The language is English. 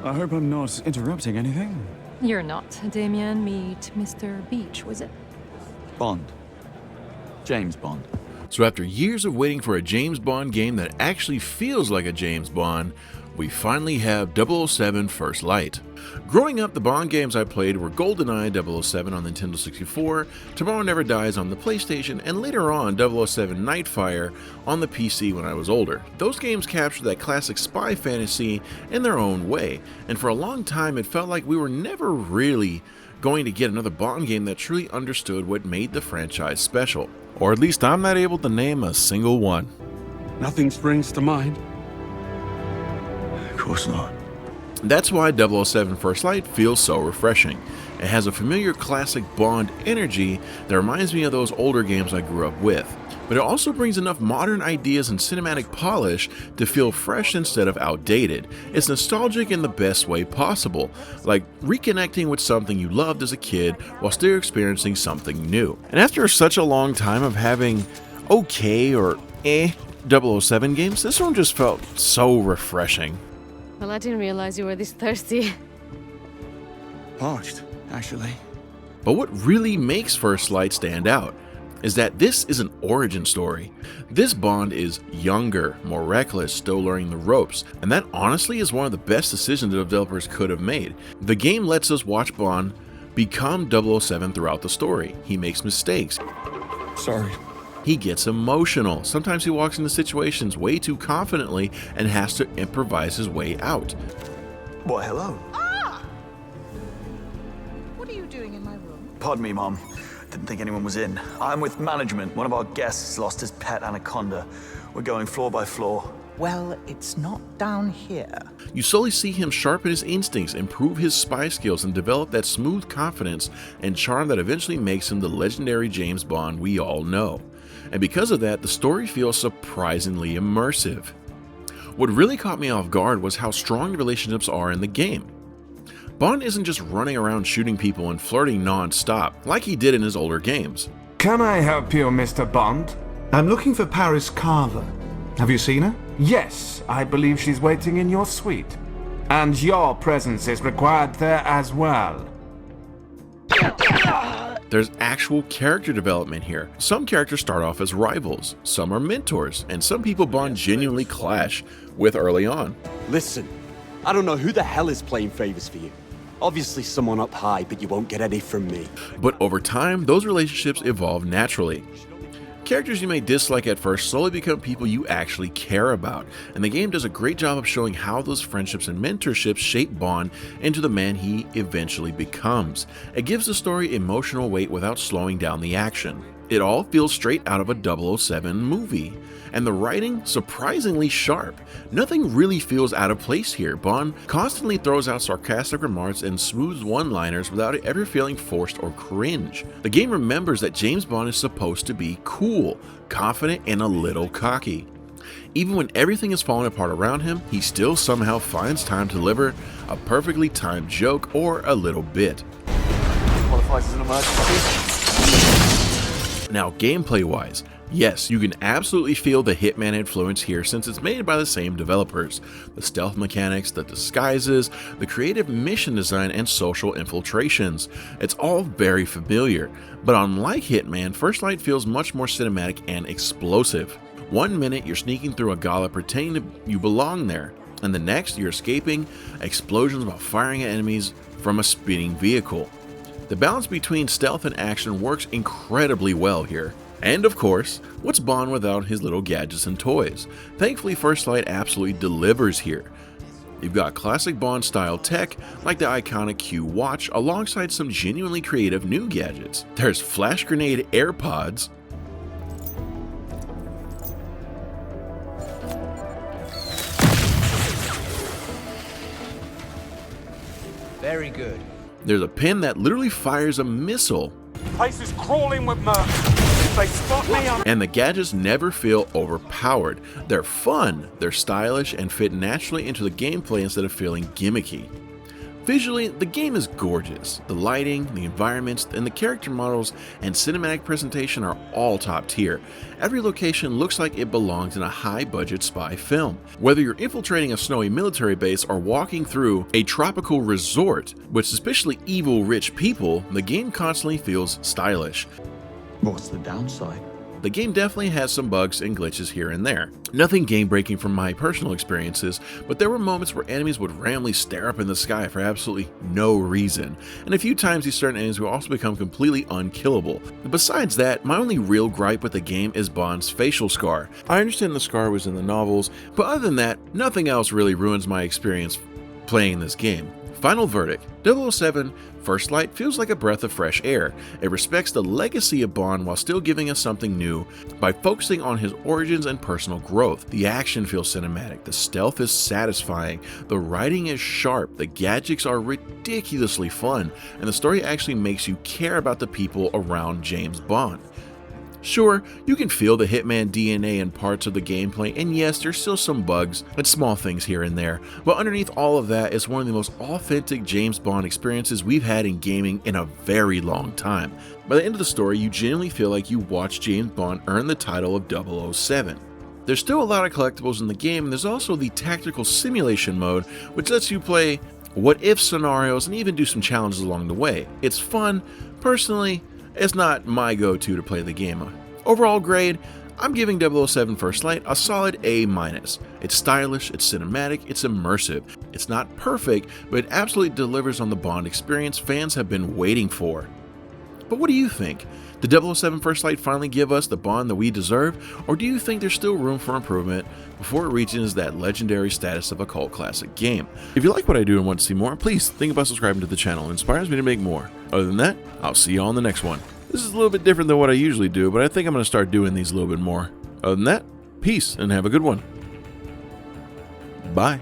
I hope I'm not interrupting anything. You're not. Damien, meet Mr. Beach, was it? Bond. James Bond. So after years of waiting for a James Bond game that actually feels like a James Bond, we finally have 007 First Light. Growing up, the Bond games I played were GoldenEye 007 on Nintendo 64, Tomorrow Never Dies on the PlayStation, and later on 007 Nightfire on the PC when I was older. Those games captured that classic spy fantasy in their own way, and for a long time it felt like we were never really going to get another Bond game that truly understood what made the franchise special. Or at least I'm not able to name a single one. Nothing springs to mind. Of course not. That's why 007 First Light feels so refreshing. It has a familiar classic Bond energy that reminds me of those older games I grew up with. But it also brings enough modern ideas and cinematic polish to feel fresh instead of outdated. It's nostalgic in the best way possible, like reconnecting with something you loved as a kid while still experiencing something new. And after such a long time of having okay or 007 games, this one just felt so refreshing. Well, I didn't realize you were this thirsty. Parched, actually. But what really makes First Light stand out is that this is an origin story. This Bond is younger, more reckless, still learning the ropes, and that honestly is one of the best decisions the developers could have made. The game lets us watch Bond become 007 throughout the story. He makes mistakes. Sorry. He gets emotional. Sometimes he walks into situations way too confidently and has to improvise his way out. What, hello? Ah! What are you doing in my room? Pardon me, Mom. Didn't think anyone was in. I'm with management. One of our guests lost his pet anaconda. We're going floor by floor. Well, it's not down here. You slowly see him sharpen his instincts, improve his spy skills, and develop that smooth confidence and charm that eventually makes him the legendary James Bond we all know. And because of that, the story feels surprisingly immersive. What really caught me off guard was how strong the relationships are in the game. Bond isn't just running around shooting people and flirting non-stop, like he did in his older games. Can I help you, Mr. Bond? I'm looking for Paris Carver. Have you seen her? Yes, I believe she's waiting in your suite. And your presence is required there as well. There's actual character development here. Some characters start off as rivals, some are mentors, and some people Bond genuinely clash with early on. Listen, I don't know who the hell is playing favors for you. Obviously someone up high, but you won't get any from me. But over time, those relationships evolve naturally. Characters you may dislike at first slowly become people you actually care about, and the game does a great job of showing how those friendships and mentorships shape Bond into the man he eventually becomes. It gives the story emotional weight without slowing down the action. It all feels straight out of a 007 movie, and the writing surprisingly sharp. Nothing really feels out of place here. Bond constantly throws out sarcastic remarks and smooth one-liners without it ever feeling forced or cringe. The game remembers that James Bond is supposed to be cool, confident, and a little cocky. Even when everything is falling apart around him, he still somehow finds time to deliver a perfectly timed joke or a little bit. Qualifies as an emergency. Now, gameplay-wise, yes, you can absolutely feel the Hitman influence here since it's made by the same developers. The stealth mechanics, the disguises, the creative mission design, and social infiltrations. It's all very familiar, but unlike Hitman, First Light feels much more cinematic and explosive. One minute you're sneaking through a gala pretending you belong there, and the next you're escaping explosions while firing at enemies from a speeding vehicle. The balance between stealth and action works incredibly well here. And of course, what's Bond without his little gadgets and toys? Thankfully, First Light absolutely delivers here. You've got classic Bond style tech like the iconic Q watch alongside some genuinely creative new gadgets. There's flash grenade AirPods, very good. There's a pin that literally fires a missile. Place is crawling with murder. If they spot me, And the gadgets never feel overpowered. They're fun, they're stylish, and fit naturally into the gameplay instead of feeling gimmicky. Visually, the game is gorgeous. The lighting, the environments, and the character models and cinematic presentation are all top tier. Every location looks like it belongs in a high-budget spy film. Whether you're infiltrating a snowy military base or walking through a tropical resort with suspiciously evil rich people, the game constantly feels stylish. What's the downside? The game definitely has some bugs and glitches here and there. Nothing game-breaking from my personal experiences, but there were moments where enemies would randomly stare up in the sky for absolutely no reason, and a few times these certain enemies will also become completely unkillable. Besides that, my only real gripe with the game is Bond's facial scar. I understand the scar was in the novels, but other than that, nothing else really ruins my experience playing this game. Final verdict: 007 First Light feels like a breath of fresh air. It respects the legacy of Bond while still giving us something new by focusing on his origins and personal growth. The action feels cinematic, the stealth is satisfying, the writing is sharp, the gadgets are ridiculously fun, and the story actually makes you care about the people around James Bond. Sure, you can feel the Hitman DNA in parts of the gameplay, and yes, there's still some bugs and small things here and there, but underneath all of that is one of the most authentic James Bond experiences we've had in gaming in a very long time. By the end of the story, you genuinely feel like you watched James Bond earn the title of 007. There's still a lot of collectibles in the game, and there's also the tactical simulation mode, which lets you play what-if scenarios and even do some challenges along the way. It's fun. Personally, it's not my go-to to play the game. Overall grade, I'm giving 007 First Light a solid A-. It's stylish, it's cinematic, it's immersive. It's not perfect, but it absolutely delivers on the Bond experience fans have been waiting for. But what do you think? Did 007 First Light finally give us the Bond that we deserve, or do you think there's still room for improvement before it reaches that legendary status of a cult classic game? If you like what I do and want to see more, please think about subscribing to the channel. It inspires me to make more. Other than that, I'll see you all in the next one. This is a little bit different than what I usually do, but I think I'm going to start doing these a little bit more. Other than that, peace and have a good one. Bye.